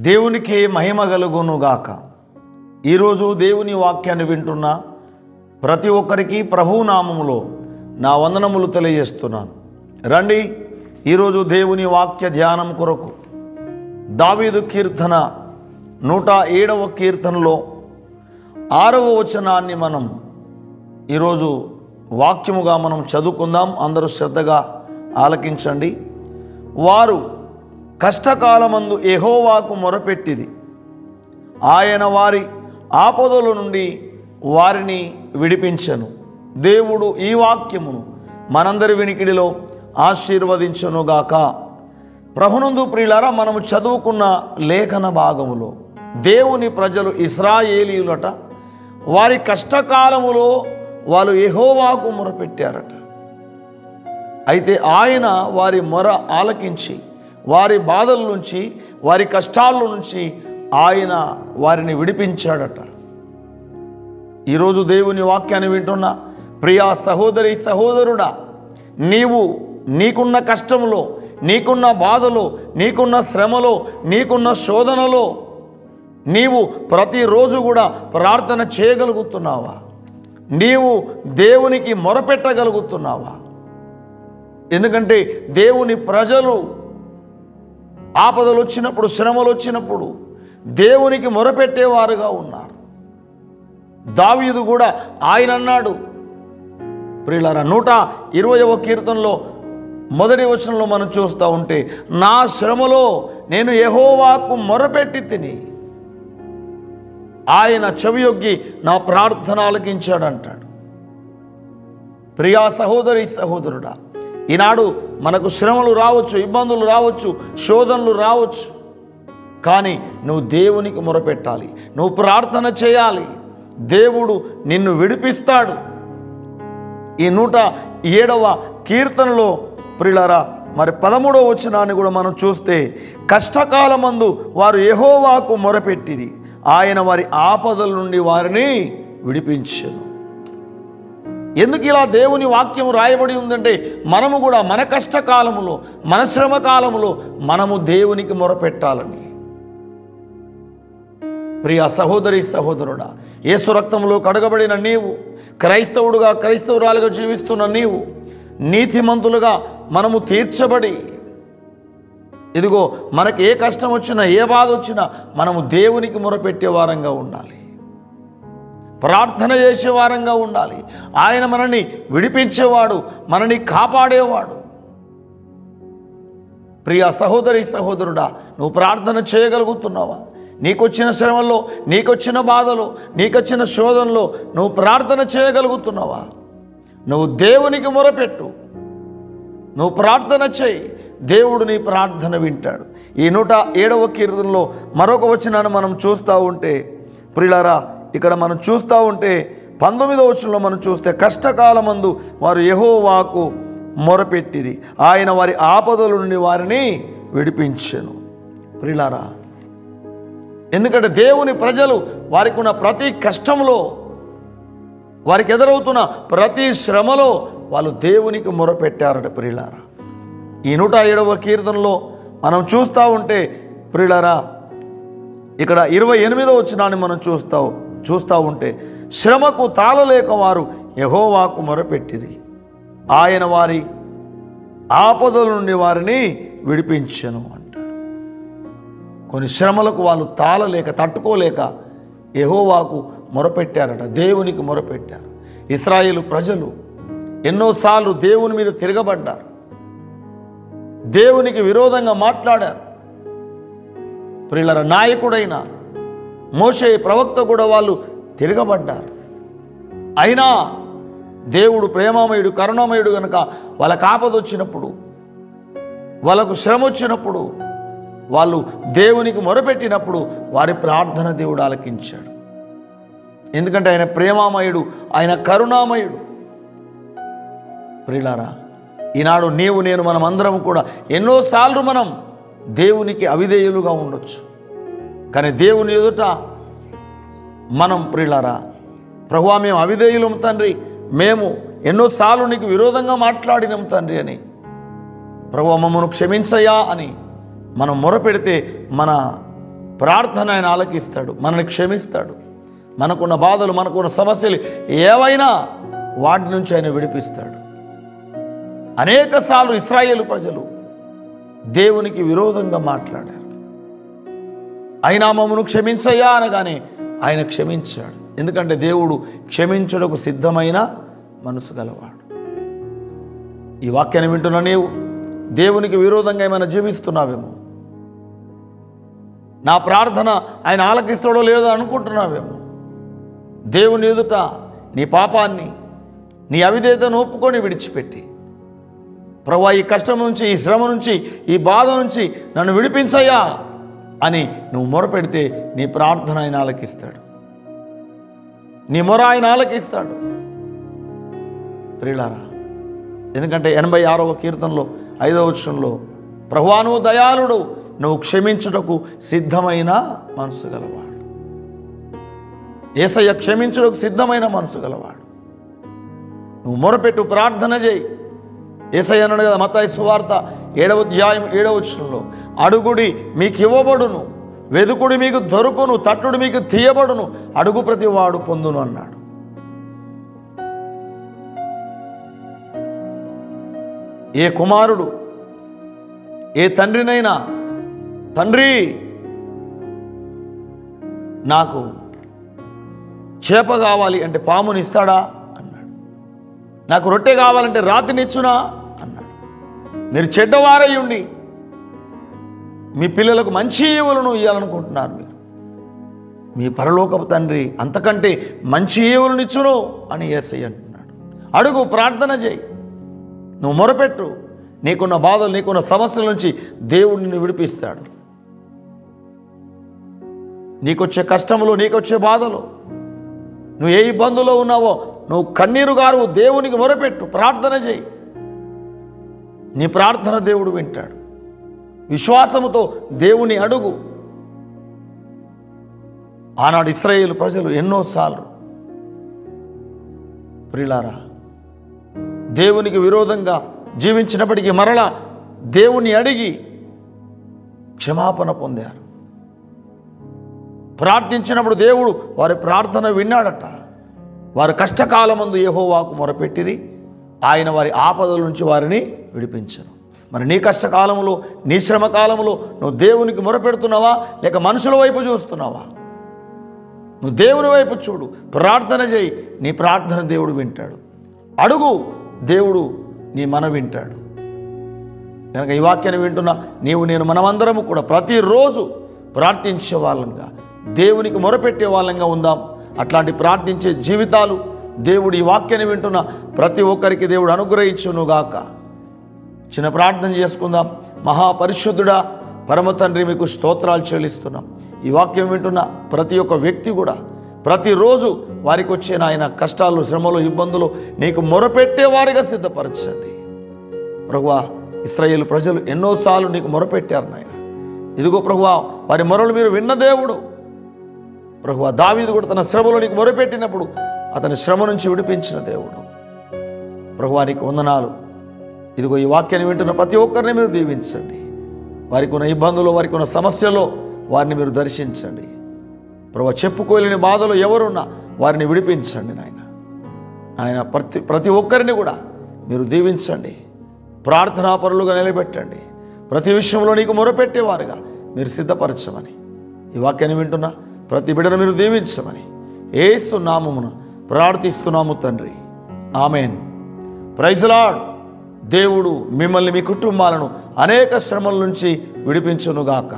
దేవునికి మహిమ కలుగునుగాక. ఈరోజు దేవుని వాక్యాన్ని వింటున్న ప్రతి ఒక్కరికి ప్రభువు నామములో నా వందనములు తెలియజేస్తున్నాను. రండి, ఈరోజు దేవుని వాక్య ధ్యానం కొరకు దావీదు కీర్తన 107వ కీర్తనలో 6వ వచనాన్ని మనం ఈరోజు వాక్యముగా మనం చదువుకుందాం. అందరూ శ్రద్ధగా ఆలకించండి. వారు కష్టకాలమందు యెహోవాకు మొరపెట్టిరి, ఆయన వారి ఆపదల నుండి వారిని విడిపించెను. దేవుడు ఈ వాక్యమును మనందరి వినికిడిలో ఆశీర్వదించునుగాక. ప్రభునందు ప్రియులారా, మనము చదువుకున్న లేఖన భాగములో దేవుని ప్రజలు ఇశ్రాయేలీయులట వారి కష్టకాలములో వాళ్ళు యెహోవాకు మొరపెట్టారట. అయితే ఆయన వారి మొర ఆలకించి వారి బాధల నుంచి వారి కష్టాల నుంచి ఆయన వారిని విడిపించాడట. ఈరోజు దేవుని వాక్యాన్ని వింటున్న ప్రియా సహోదరి సహోదరుడా, నీకున్న కష్టంలో, నీకున్న బాధలో, నీకున్న శ్రమలో, నీకున్న శోధనలో నీవు ప్రతిరోజు కూడా ప్రార్థన చేయగలుగుతున్నావా? నీవు దేవునికి మొరపెట్టగలుగుతున్నావా? ఎందుకంటే దేవుని ప్రజలు ఆపదలు వచ్చినప్పుడు, శ్రమలు వచ్చినప్పుడు దేవునికి మొరపెట్టేవారుగా ఉన్నారు. దావీదు కూడా ఆయన అన్నాడు, ప్రియులారా, 120వ కీర్తనలో మొదటి వచనంలో మనం చూస్తూ ఉంటే, నా శ్రమలో నేను యెహోవాకు మొరపెట్టి తిని ఆయన చెవియొగ్గి నా ప్రార్థన ఆలకించాడంటాడు. ప్రియా సహోదరి సహోదరుడా, ఈనాడు మనకు శ్రమలు రావచ్చు, ఇబ్బందులు రావచ్చు, శోధనలు రావచ్చు. కానీ నువ్వు దేవునికి మొరపెట్టాలి, నువ్వు ప్రార్థన చేయాలి. దేవుడు నిన్ను విడిపిస్తాడు. ఈ 107వ కీర్తనలో ప్రియులారా మరి 13వ వచనాన్ని కూడా మనం చూస్తే, కష్టకాలమందు వారు యెహోవాకు మొరపెట్టిరి, ఆయన వారి ఆపదల నుండి వారిని విడిపించెను. ఎందుకు ఇలా దేవుని వాక్యం రాయబడి ఉందంటే, మనము కూడా మన కష్టకాలములో, మన శ్రమ కాలములో మనము దేవునికి మొరపెట్టాలని. ప్రియ సహోదరి సహోదరుడా, యేసు రక్తంలో కడగబడిన నీవు, క్రైస్తవుడుగా క్రైస్తవురాలుగా జీవిస్తున్న నీవు, నీతిమంతులుగా మనము తీర్చబడి, ఇదిగో మనకి ఏ కష్టం వచ్చినా, ఏ బాధ వచ్చినా మనము దేవునికి మొరపెట్టే వారంగా ఉండాలి, ప్రార్థన చేసే వారంగా ఉండాలి. ఆయన మనని విడిపించేవాడు, మనని కాపాడేవాడు. ప్రియ సహోదరి సహోదరుడా, నువ్వు ప్రార్థన చేయగలుగుతున్నావా? నీకొచ్చిన శ్రమల్లో, నీకొచ్చిన బాధలో, నీకొచ్చిన శోధనలో నువ్వు ప్రార్థన చేయగలుగుతున్నావా? నువ్వు దేవునికి మొరపెట్టు, నువ్వు ప్రార్థన చేయి, దేవుడు నీ ప్రార్థన వింటాడు. ఈ 107వ కీర్తనలో మరొక వచనాన్ని మనం చూస్తూ ఉంటే, ప్రియులారా, ఇక్కడ మనం చూస్తూ ఉంటే 19వ వచనంలో మనం చూస్తే, కష్టకాలమందు వారు యెహోవాకు మొరపెట్టిరి, ఆయన వారి ఆపదల నుండి వారిని విడిపించెను. ప్రియులారా, ఎందుకంటే దేవుని ప్రజలు వారికి ఉన్న ప్రతి కష్టంలో, వారికి ఎదురవుతున్న ప్రతి శ్రమలో వాళ్ళు దేవునికి మొరపెట్టారట. ప్రియులారా, ఈ 107వ కీర్తనలో మనం చూస్తూ ఉంటే ప్రియులారా, ఇక్కడ 28వ వచనాన్ని మనం చూస్తూ ఉంటే, శ్రమకు తాళలేక వారు యెహోవాకు మొరపెట్టిరి, ఆయన వారి ఆపదల నుండి వారిని విడిపించెను అంటాడు. కొన్ని శ్రమలకు వాళ్ళు తాళలేక, తట్టుకోలేక యెహోవాకు మొరపెట్టారట, దేవునికి మొరపెట్టారు. ఇశ్రాయేలు ప్రజలు ఎన్నోసార్లు దేవుని మీద తిరగబడ్డారు, దేవునికి విరోధంగా మాట్లాడారు. ప్రియులారా, నాయకుడైన మోషే ప్రవక్త కూడా వాళ్ళు తిరగబడ్డారు. అయినా దేవుడు ప్రేమామయుడు, కరుణామయుడు కనుక వాళ్ళకు ఆపద వచ్చినప్పుడు, వాళ్ళకు శ్రమ వచ్చినప్పుడు, వాళ్ళు దేవునికి మొరపెట్టినప్పుడు వారి ప్రార్థన దేవుడు ఆలకించాడు. ఎందుకంటే ఆయన ప్రేమామయుడు, ఆయన కరుణామయుడు. ప్రియులారా, ఈనాడు నీవు నేను మనమందరం కూడా ఎన్నోసార్లు మనం దేవునికి అవిధేయులుగా ఉండొచ్చు. కానీ దేవుని ఎదుట మనం ప్రియులారా, ప్రభువా మేము అవిధేయులం తండ్రి, మేము ఎన్నోసార్లు నీకు విరోధంగా మాట్లాడినాం తండ్రి అని, ప్రభువా మమ్మను క్షమించయ్యా అని మనం మొరపెడితే మన ప్రార్థన ఆయన ఆలకిస్తాడు, మనల్ని క్షమిస్తాడు. మనకున్న బాధలు, మనకున్న సమస్యలు ఏవైనా వాటి నుంచి ఆయన విడిపిస్తాడు. అనేకసార్లు ఇశ్రాయేలు ప్రజలు దేవునికి విరోధంగా మాట్లాడారు. అయినా మమ్మను క్షమించయ్యా అనగానే ఆయన క్షమించాడు. ఎందుకంటే దేవుడు క్షమించుటకు సిద్ధమైన మనసు గలవాడు. ఈ వాక్యాన్ని వింటున్న నీవు దేవునికి విరోధంగా ఏమైనా జీవిస్తున్నావేమో, నా ప్రార్థన ఆయన ఆలకిస్తాడో లేదో అనుకుంటున్నావేమో, దేవుని ఎదుట నీ పాపాన్ని, నీ అవిధేయతను ఒప్పుకొని విడిచిపెట్టి, ప్రభువా ఈ కష్టం నుంచి, ఈ శ్రమ నుంచి, ఈ బాధ నుంచి నన్ను విడిపించయ్యా అని నువ్వు మొరపెడితే నీ ప్రార్థన ఆయన ఆలకిస్తాడు, నీ మొర ఆయన ఆలకిస్తాడు. ప్రియులారా, ఎందుకంటే 86వ కీర్తనలో 5వ వచనంలో ప్రభువా నువ్వు దయాళుడు, నువ్వు క్షమించుటకు సిద్ధమైన మనసు గలవాడు. యేసయ్య క్షమించుటకు సిద్ధమైన మనసు గలవాడు. నువ్వు మొరపెట్టు, ప్రార్థన చేయి. యేసయ్య అన్నాడు కదా మత్తయి సువార్త 7వ అధ్యాయం 7వ వచనంలో, అడుగుడి మీకు ఇవ్వబడును, వెదుకుడి మీకు దొరుకును, తట్టుడు మీకు తీయబడును, అడుగు ప్రతి వాడు పొందును అన్నాడు. ఏ కుమారుడు ఏ తండ్రినైనా, తండ్రి నాకు చేప కావాలి అంటే పాముని ఇస్తాడా అన్నాడు. నాకు రొట్టె కావాలంటే రాతినిచ్చునా అన్నాడు. మీరు చెడ్డవారై ఉండి మీ పిల్లలకు మంచి ఈవులను ఇవ్వాలనుకుంటున్నారు. మీరు మీ పరలోకపు తండ్రి అంతకంటే మంచి ఈవులను ఇచ్చును అని యేసయ్య అంటున్నాడు. అడుగు, ప్రార్థన చేయి, నువ్వు మొరపెట్టు. నీకున్న బాధలు, నీకున్న సమస్యల నుంచి దేవుడు నిన్ను విడిపిస్తాడు. నీకొచ్చే కష్టములు, నీకొచ్చే బాధలు, నువ్వు ఏ ఇబ్బందులో ఉన్నావో నువ్వు కన్నీరు గారు దేవునికి మొరపెట్టు, ప్రార్థన చేయి. నీ ప్రార్థన దేవుడు వింటాడు. విశ్వాసముతో దేవుని అడుగు. ఆనాడు ఇశ్రాయేలు ప్రజలు ఎన్నోసార్లు ప్రియులారా దేవునికి విరోధంగా జీవించినప్పటికీ మరలా దేవుని అడిగి క్షమాపణ పొందారు. ప్రార్థించినప్పుడు దేవుడు వారి ప్రార్థన విన్నాడట. వారి కష్టకాలమందు యెహోవాకు మొరపెట్టిరి, ఆయన వారి ఆపదల నుంచి వారిని విడిపించను. మరి నీ కష్టకాలంలో, నీ శ్రమ కాలంలో నువ్వు దేవునికి మొరపెడుతున్నావా, లేక మనుషుల వైపు చూస్తున్నావా? నువ్వు దేవుని వైపు చూడు, ప్రార్థన చేయి. నీ ప్రార్థన దేవుడు వింటాడు. అడుగు, దేవుడు నీ మన వింటాడు. కనుక ఈ వాక్యాన్ని వింటున్నా నీవు, నేను, మనమందరము కూడా ప్రతిరోజు ప్రార్థించే వాళ్ళంగా, దేవునికి మొరపెట్టే వాళ్ళంగా ఉందాం. అట్లాంటి ప్రార్థించే జీవితాలు దేవుడు ఈ వాక్యాన్ని వింటున్న ప్రతి ఒక్కరికి దేవుడు అనుగ్రహించునుగాక. చిన్న ప్రార్థన చేసుకుందాం. మహాపరిశుద్ధుడా, పరమ తండ్రి, మీకు స్తోత్రాలు చెల్లిస్తున్నాం. ఈ వాక్యం వింటున్న ప్రతి ఒక్క వ్యక్తి కూడా ప్రతిరోజు వారికి వచ్చే నాయన కష్టాలు, శ్రమలు, ఇబ్బందులు నీకు మొరపెట్టే వారిగా సిద్ధపరచండి. ప్రభువా, ఇశ్రాయేలు ప్రజలు ఎన్నోసార్లు నీకు మొరపెట్టారు నాయన. ఇదిగో ప్రభువా, వారి మొరలు మీరు విన్న దేవుడు. ప్రభువా, దావీదు కూడా తన శ్రమలో నీకు మొరపెట్టినప్పుడు అతని శ్రమ నుంచి విడిపించిన దేవుడు. ప్రభువా, నీకు వందనాలు. ఇదిగో ఈ వాక్యాన్ని వింటున్న ప్రతి ఒక్కరిని మీరు దీవించండి. వారికి ఉన్న ఇబ్బందులు, వారికి ఉన్న సమస్యలో వారిని మీరు దర్శించండి. ప్రభువా, చెప్పుకోలేని బాధలు ఎవరున్నా వారిని విడిపించండి నాయన. ఆయన ప్రతి ఒక్కరిని కూడా మీరు దీవించండి. ప్రార్థనాపరులుగా నిలబెట్టండి. ప్రతి విషయంలో నీకు మొరపెట్టేవారుగా మీరు సిద్ధపరచమని ఈ వాక్యాన్ని వింటున్న ప్రతి బిడ్డను మీరు దీవించమని యేసు నామమున ప్రార్థిస్తున్నాము తండ్రి. ఆమెన్. Praise Lord. దేవుడు మిమ్మల్ని, మీ కుటుంబాలను అనేక శ్రమల నుంచి విడిపించునుగాక.